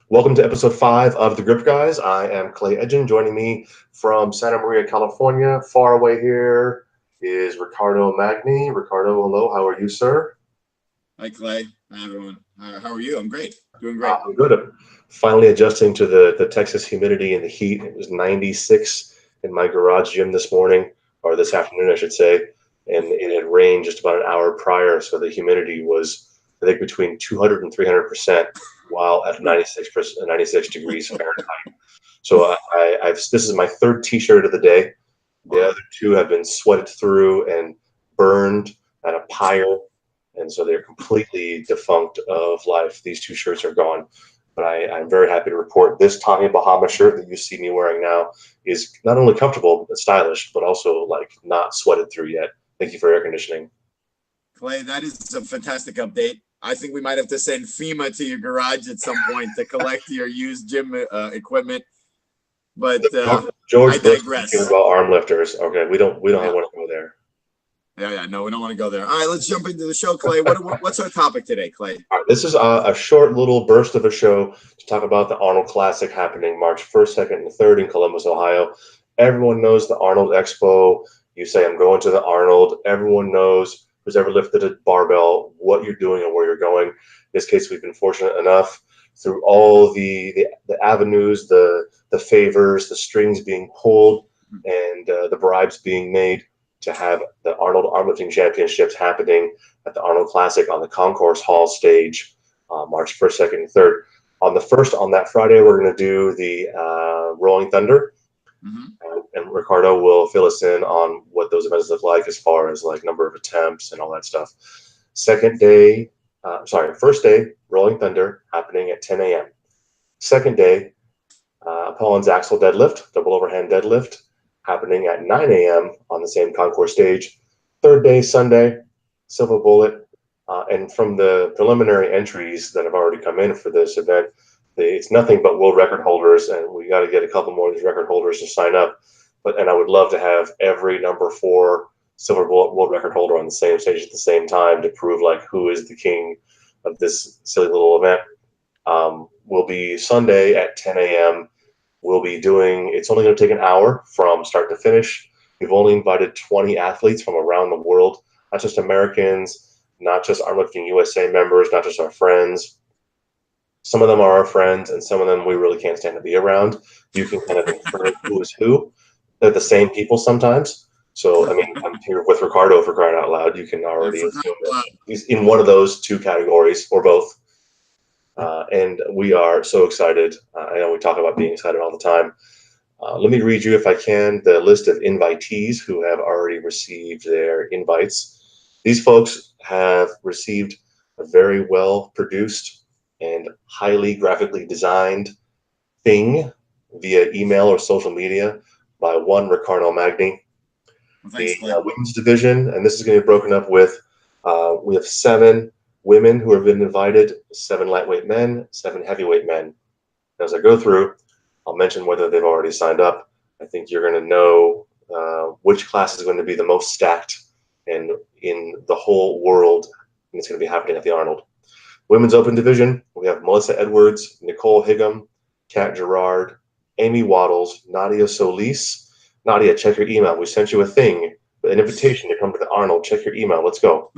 Welcome to episode 5 of The Grip Guys. I am Clay Edgen. Joining me from Santa Maria, California, far away here, is Riccardo Magni. Riccardo, hello. How are you, sir? Hi, Clay. Hi, everyone. How are you? I'm great. Doing great. I'm good. I'm finally adjusting to the Texas humidity and the heat. It was 96 in my garage gym this morning, or this afternoon, I should say, and it had rained just about an hour prior, so the humidity was, I think, between 200 and 300%, while at 96 degrees Fahrenheit. So this is my third T-shirt of the day. The Wow. other two have been sweated through and burned at a pyre, and so they're completely defunct of life. These two shirts are gone. But I'm very happy to report this Tommy Bahama shirt that you see me wearing now is not only comfortable and stylish, but also like not sweated through yet. Thank you for air conditioning. Clay, that is a fantastic update. I think we might have to send FEMA to your garage at some point to collect your used gym equipment. But George I Bush digress. talking about arm lifters. Okay, we don't want to go there. No, we don't want to go there. All right, let's jump into the show, Clay. What's our topic today, Clay? All right, this is a short little burst of a show to talk about the Arnold Classic happening March 1st, 2nd, and 3rd in Columbus, Ohio. Everyone knows the Arnold Expo. You say, I'm going to the Arnold. Everyone knows who's ever lifted a barbell, what you're doing and where you're going. In this case, we've been fortunate enough through all the avenues, the favors, the strings being pulled, and the bribes being made to have the Arnold Armlifting Championships happening at the Arnold Classic on the Concourse Hall stage, March 1st, 2nd, and 3rd. On that Friday, we're going to do the Rolling Thunder. And Riccardo will fill us in on what those events look like as far as like number of attempts and all that stuff. First day, Rolling Thunder happening at 10 a.m. Second day, Paul and Axel deadlift, double overhand deadlift, happening at 9 a.m. on the same concourse stage. Third day, Sunday, Silver Bullet. And from the preliminary entries that have already come in for this event, it's nothing but world record holders, and we got to get a couple more of these record holders to sign up. And I would love to have every number 4 Silver Bullet world record holder on the same stage at the same time to prove like who is the king of this silly little event. Will be Sunday at 10 a.m. We'll be doing, it's only going to take an hour from start to finish. We've only invited 20 athletes from around the world, not just Americans, not just Armlifting USA members, not just our friends. Some of them are our friends, and some of them we really can't stand to be around. You can kind of infer who is who. They're the same people sometimes. So, I mean, I'm here with Riccardo for crying out loud. You can already assume that he's in one of those two categories or both. And we are so excited. I know we talk about being excited all the time. Let me read you, if I can, the list of invitees who have already received their invites. These folks have received a very well-produced and highly graphically designed thing via email or social media by one Riccardo Magni. Thanks, The women's division, and this is going to be broken up with, we have 7 women who have been invited, 7 lightweight men, 7 heavyweight men. As I go through, I'll mention whether they've already signed up. I think you're going to know which class is going to be the most stacked and in the whole world, and it's going to be happening at the Arnold. Women's Open Division, we have Melissa Edwards, Nicole Higham, Kat Gerard, Amy Waddles, Nadia Solis. Nadia, check your email. We sent you a thing, an invitation to come to the Arnold. Check your email. Let's go.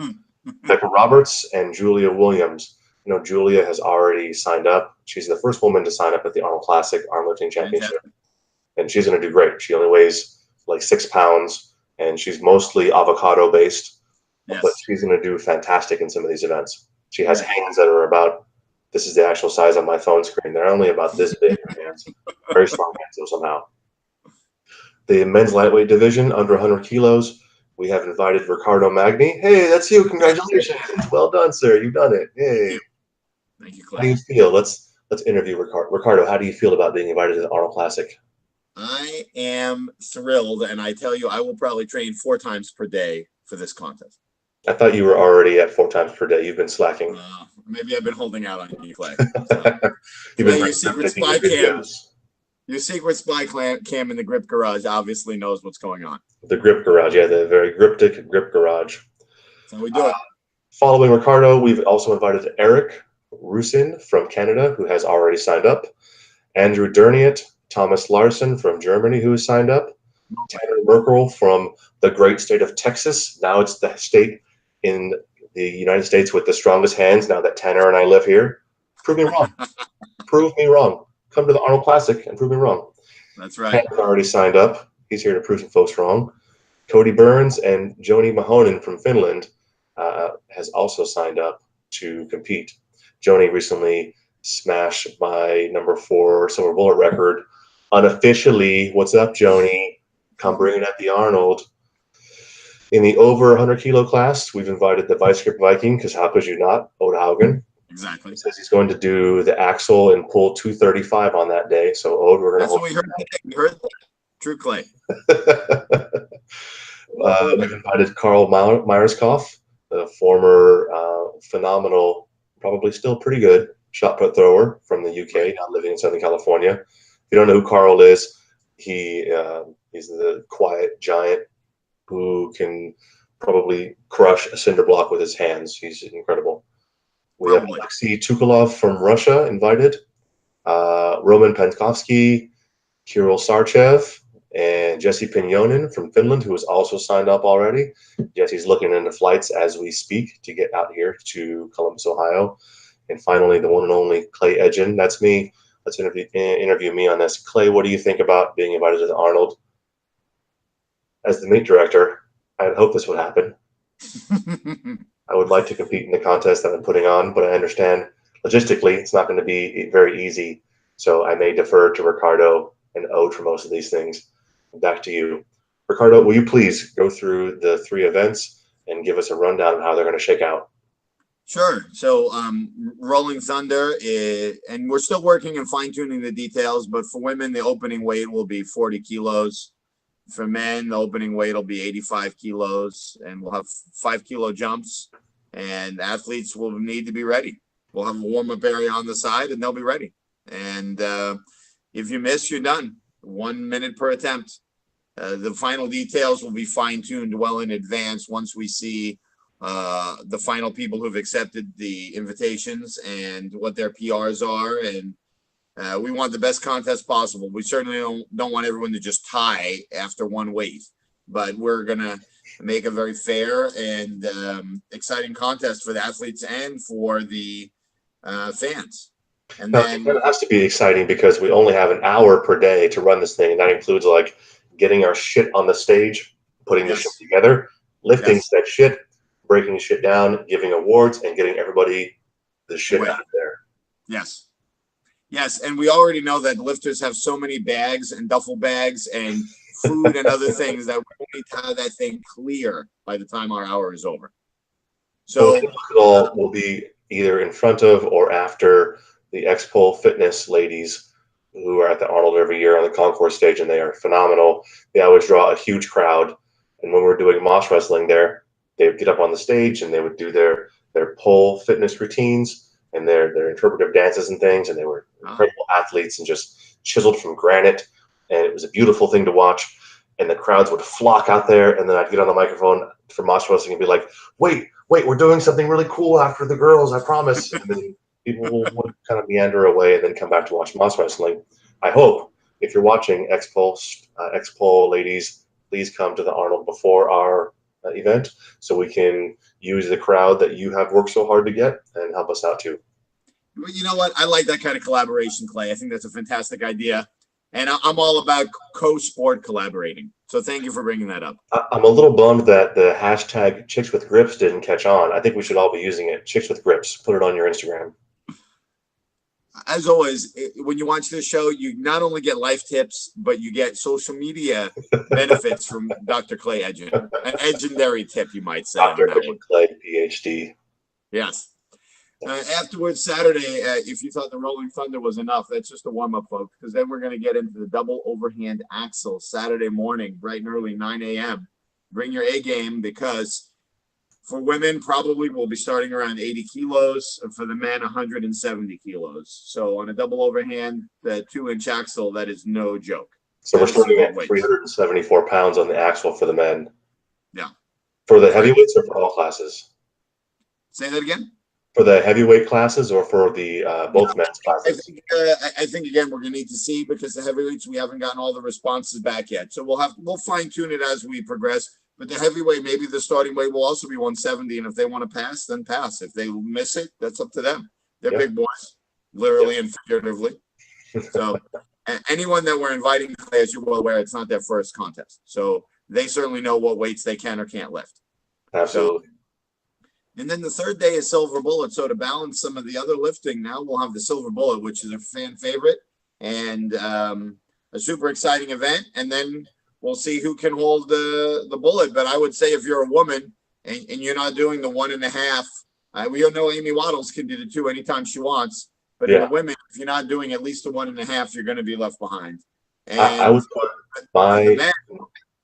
Becca Roberts and Julia Williams. You know, Julia has already signed up. She's the first woman to sign up at the Arnold Classic Armlifting Championship. And she's going to do great. She only weighs like 6 pounds, and she's mostly avocado based. Yes. But she's going to do fantastic in some of these events. She has hands that are about, this is the actual size on my phone screen. They're only about this big, hands. Very strong hands, though, somehow. The men's lightweight division, under 100 kilos, we have invited Riccardo Magni. Hey, that's you. Congratulations. Well done, sir. You've done it. Hey. Thank you, Clay. How do you feel? Let's interview Riccardo. Riccardo, how do you feel about being invited to the Arnold Classic? I am thrilled, and I tell you, I will probably train 4 times per day for this contest. I thought you were already at 4 times per day. You've been slacking. Maybe I've been holding out on you, Clay. So. You've been your secret spy cam. Your secret spy cam in the Grip Garage obviously knows what's going on. The Grip Garage, yeah, the very cryptic Grip Garage. So we do it. Following Riccardo, we've also invited Eric Rusin from Canada, who has already signed up, Andrew Derniet, Thomas Larson from Germany, who has signed up, Tanner Merkel from the great state of Texas. Now it's the state in the United States with the strongest hands now that Tanner and I live here. Prove me wrong. Prove me wrong. Come to the Arnold Classic and prove me wrong. That's right. Tanner's already signed up. He's here to prove some folks wrong. Cody Burns and Joni Mahonen from Finland has also signed up to compete. Joni recently smashed my #4 silver bullet record unofficially. What's up, Joni? Come bring it at the Arnold. In the over 100 kilo class, we've invited the Vice Grip Viking, because how could you not? Oda Haugen. Exactly. He says he's going to do the axle and pull 235 on that day. So, Ode, we're going to That's what we heard. We heard that. True Clay. We've invited Carl Meyerskoff, the former phenomenal, probably still pretty good shot put thrower from the UK, now living in Southern California. If you don't know who Carl is, he's the quiet giant who can probably crush a cinder block with his hands. He's incredible. We have Alexei Tukulov from Russia invited, Roman Penkovsky, Kirill Sarchev, and Jesse Pignonen from Finland, who is also signed up already. Jesse's looking into flights as we speak to get out here to Columbus, Ohio. And finally, the one and only Clay Edgen. That's me. Let's interview me on this. Clay, what do you think about being invited to the Arnold? As the meet director, I hope this would happen. I would like to compete in the contest that I'm putting on, but I understand logistically it's not going to be very easy. So I may defer to Riccardo and Ode for most of these things. Back to you. Riccardo, will you please go through the 3 events and give us a rundown of how they're going to shake out? Sure. So Rolling Thunder, and we're still working and fine-tuning the details, but for women, the opening weight will be 40 kilos. For men, the opening weight will be 85 kilos, and we'll have 5-kilo jumps, and athletes will need to be ready. We'll have a warm-up area on the side, and they'll be ready. And if you miss, you're done. 1 minute per attempt. The final details will be fine-tuned well in advance once we see the final people who've accepted the invitations and what their PRs are. And we want the best contest possible. We certainly don't want everyone to just tie after one weight, but we're going to make a very fair and exciting contest for the athletes and for the fans. And now, then it has to be exciting because we only have an hour per day to run this thing. And that includes like getting our shit on the stage, putting the shit together, lifting that shit, breaking shit down, giving awards, and getting everybody the shit out of there. Yes. Yes, and we already know that lifters have so many bags and duffel bags and food and other things that we need to have that thing clear by the time our hour is over. So it all will be either in front of or after the X-Pole fitness ladies who are at the Arnold every year on the concourse stage, and they are phenomenal. They always draw a huge crowd. And when we're doing Moss wrestling there, they would get up on the stage and they would do their pole fitness routines and their interpretive dances and things, and they were incredible athletes and just chiseled from granite, and it was a beautiful thing to watch. And the crowds would flock out there, and then I'd get on the microphone for Moss wrestling and be like, wait, we're doing something really cool after the girls, I promise. And then people would kind of meander away and then come back to watch Moss wrestling. I hope if you're watching X-Pole ladies, please come to the Arnold before our event so we can use the crowd that you have worked so hard to get and help us out too. You know what? I like that kind of collaboration, Clay. I think that's a fantastic idea. And I'm all about co-sport collaborating. So thank you for bringing that up. I'm a little bummed that the hashtag Chicks with Grips didn't catch on. I think we should all be using it. Chicks with Grips. Put it on your Instagram. As always, when you watch this show, you not only get life tips, but you get social media benefits from Dr. Clay Edgen. An legendary tip, you might say. Dr. Clay, PhD. Yes. Afterwards, Saturday, if you thought the Rolling Thunder was enough, that's just a warm-up, folks, because then we're going to get into the double overhand axle Saturday morning, bright and early, 9 a.m. Bring your A game, because for women, probably we'll be starting around 80 kilos. For the men, 170 kilos. So on a double overhand, the 2-inch axle, that is no joke. So we're starting at 374 pounds on the axle for the men. Yeah. For the heavyweights or for all classes? Say that again? For the heavyweight classes or for the both men's I classes? think I think again we're gonna need to see because the heavyweights we haven't gotten all the responses back yet. So we'll fine tune it as we progress. But the heavyweight, maybe the starting weight will also be 170, and if they want to pass, then pass. If they miss it, that's up to them. They're Yep. big boys, literally Yep. and figuratively. So anyone that we're inviting to play, as you're well aware, it's not their first contest. So they certainly know what weights they can or can't lift. Absolutely. So, and then the third day is silver bullet. So to balance some of the other lifting, now we'll have the silver bullet, which is a fan favorite and a super exciting event. And then we'll see who can hold the bullet. But I would say if you're a woman and you're not doing the 1.5, we all know Amy Waddles can do the 2 anytime she wants. But in the women, if you're not doing at least the 1.5, you're going to be left behind. And I would put for the my men,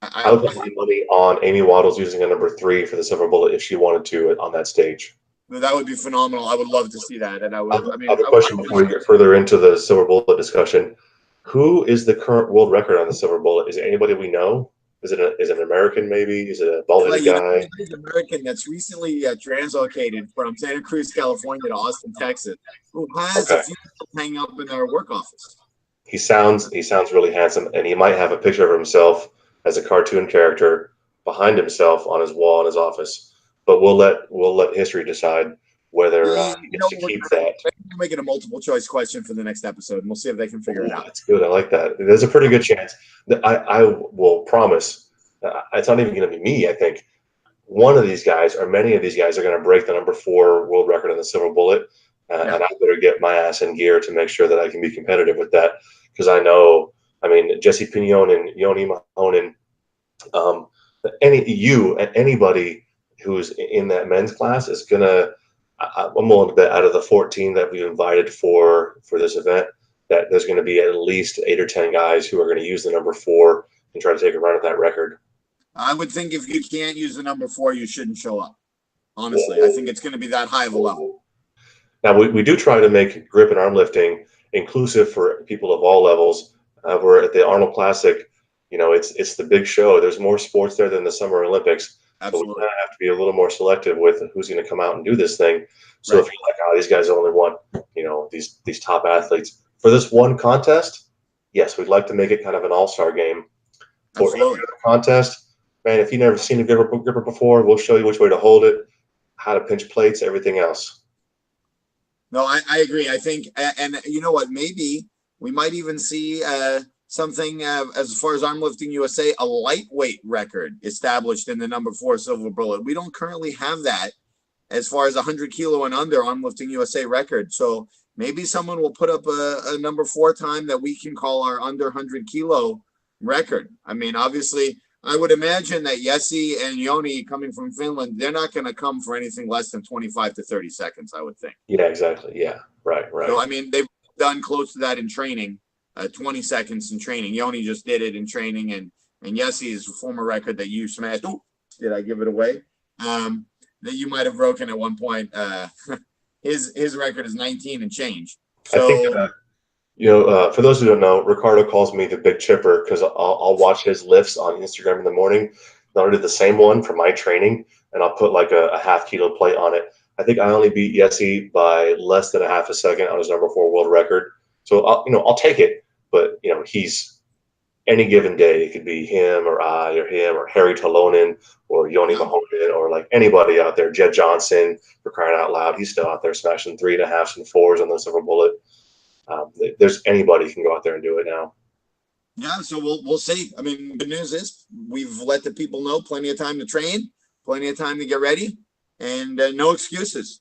I would put my money on Amy Waddles using a number 3 for the silver bullet if she wanted to on that stage. that would be phenomenal. I would love to see that. And I would, I I mean, have a question before we get further into the silver bullet discussion. Who is the current world record on the silver bullet? Is it anybody we know? Is it an American maybe? Is it a bald-headed guy? He's an American that's recently translocated from Santa Cruz, California to Austin, Texas, who has a Okay. few people hanging up in their work office. He sounds really handsome, and he might have a picture of himself as a cartoon character behind himself on his wall in his office. But we'll let history decide whether he gets to keep that. We'll make it a multiple choice question for the next episode, and we'll see if they can figure it out. That's good. I like that. There's a pretty good chance that I will promise. It's not even going to be me. I think one of these guys or many of these guys are going to break the number 4 world record on the silver bullet, and I better get my ass in gear to make sure that I can be competitive with that because I know. I mean, Jesse Pignon and Yoni Mahonen, anybody who's in that men's class is gonna. I'm willing to bet out of the 14 that we've invited for this event that there's going to be at least 8 or 10 guys who are going to use the number 4 and try to take a run at that record. I would think if you can't use the number 4, you shouldn't show up. Honestly, I think it's going to be that high of a level. Now, we do try to make grip and arm lifting inclusive for people of all levels. We're at the Arnold Classic. You know, it's the big show. There's more sports there than the Summer Olympics. Absolutely. But we have to be a little more selective with who's going to come out and do this thing. So if you're like, oh, these guys only want, these top athletes for this one contest, yes, we'd like to make it kind of an all-star game. For every other contest, man, if you've never seen a gripper before, we'll show you which way to hold it, how to pinch plates, everything else. No, I agree. I think, and you know what, maybe we might even see something as far as Arm Lifting USA, a lightweight record established in the number 4 silver bullet. We don't currently have that as far as 100 kilo and under Arm Lifting USA record. So maybe someone will put up a number 4 time that we can call our under 100 kilo record. I mean, obviously, I would imagine that Yessi and Yoni coming from Finland, they're not going to come for anything less than 25 to 30 seconds, I would think. Yeah, exactly. Yeah, right. So, I mean, they've done close to that in training, 20 seconds in training. Yoni just did it in training, and Yessi is a former record that you smashed. Oh, did I give it away? That you might have broken at one point. His record is 19 and change. So, I think for those who don't know, Riccardo calls me the big chipper because I'll watch his lifts on Instagram in the morning. I'll do the same one for my training, and I'll put like a half kilo plate on it. I think I only beat Yessi by less than a half a second on his number 4 world record. So I'll take it, but he's any given day it could be him or I or him or Harry Talonen or Yoni Mahonen or like anybody out there. Jed Johnson, for crying out loud, he's still out there smashing 3.5s and 4s on the silver bullet. There's anybody can go out there and do it now. Yeah, so we'll see. I mean, good news is we've let the people know plenty of time to train, plenty of time to get ready, and no excuses.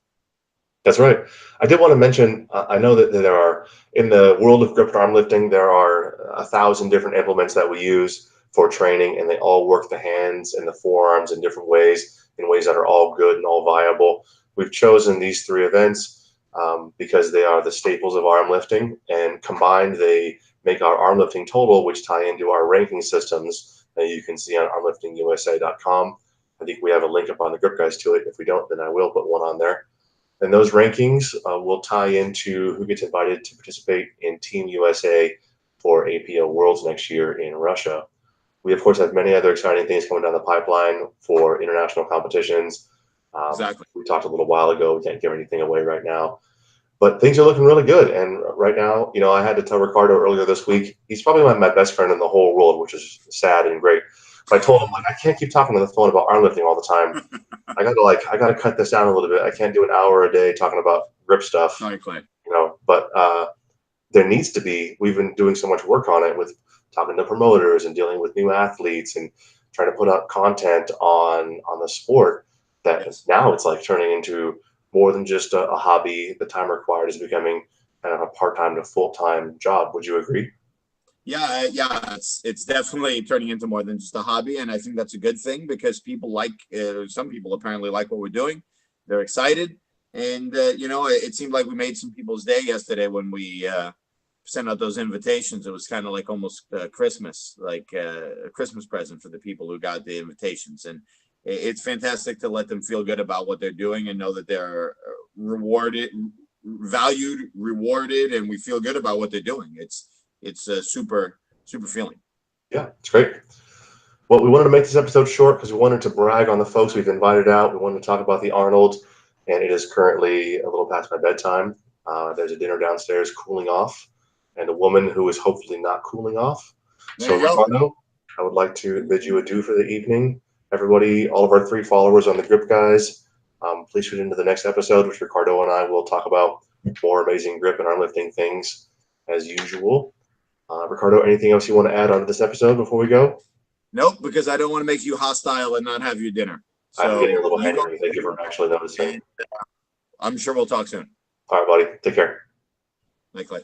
That's right. I did want to mention, I know that there are, in the world of grip arm lifting, there are 1,000 different implements that we use for training, and they all work the hands and the forearms in different ways, in ways that are all good and all viable. We've chosen these 3 events because they are the staples of arm lifting, and combined they make our arm lifting total, which tie into our ranking systems that you can see on armliftingusa.com. I think we have a link up on the Grip Guys to it. If we don't, then I will put one on there. And those rankings will tie into who gets invited to participate in Team USA for APO Worlds next year in Russia. We, of course, have many other exciting things coming down the pipeline for international competitions. Exactly. We talked a little while ago. We can't give anything away right now, but things are looking really good. And right now, I had to tell Riccardo earlier this week, he's probably my best friend in the whole world, which is sad and great. But I told him, like, I can't keep talking on the phone about arm lifting all the time. I gotta cut this down a little bit. I can't do an hour a day talking about grip stuff, Exactly. But there needs to be. We've been doing so much work on it with talking to promoters and dealing with new athletes and trying to put out content on the sport that Yes. now it's like turning into more than just a hobby. The time required is becoming kind of a part-time to full-time job. Would you agree? Yeah, yeah, it's definitely turning into more than just a hobby, and I think that's a good thing because people some people apparently like what we're doing. They're excited, and it seemed like we made some people's day yesterday when we sent out those invitations. It was kind of like almost Christmas, like a Christmas present for the people who got the invitations, and it's fantastic to let them feel good about what they're doing and know that they're valued, rewarded, and we feel good about what they're doing. It's a super feeling. Yeah, it's great. Well, we wanted to make this episode short because we wanted to brag on the folks we've invited out. We wanted to talk about the Arnold, and it is currently a little past my bedtime. There's a dinner downstairs cooling off, and a woman who is hopefully not cooling off. So, Riccardo, I would like to bid you adieu for the evening. Everybody, all of our 3 followers on the Grip Guys, please tune into the next episode, which Riccardo and I will talk about more amazing grip and arm lifting things as usual. Riccardo, anything else you want to add on to this episode before we go? Nope, because I don't want to make you hostile and not have your dinner. So I'm getting a little hangry. Thank you for actually noticing. I'm sure we'll talk soon. All right, buddy. Take care. Likely.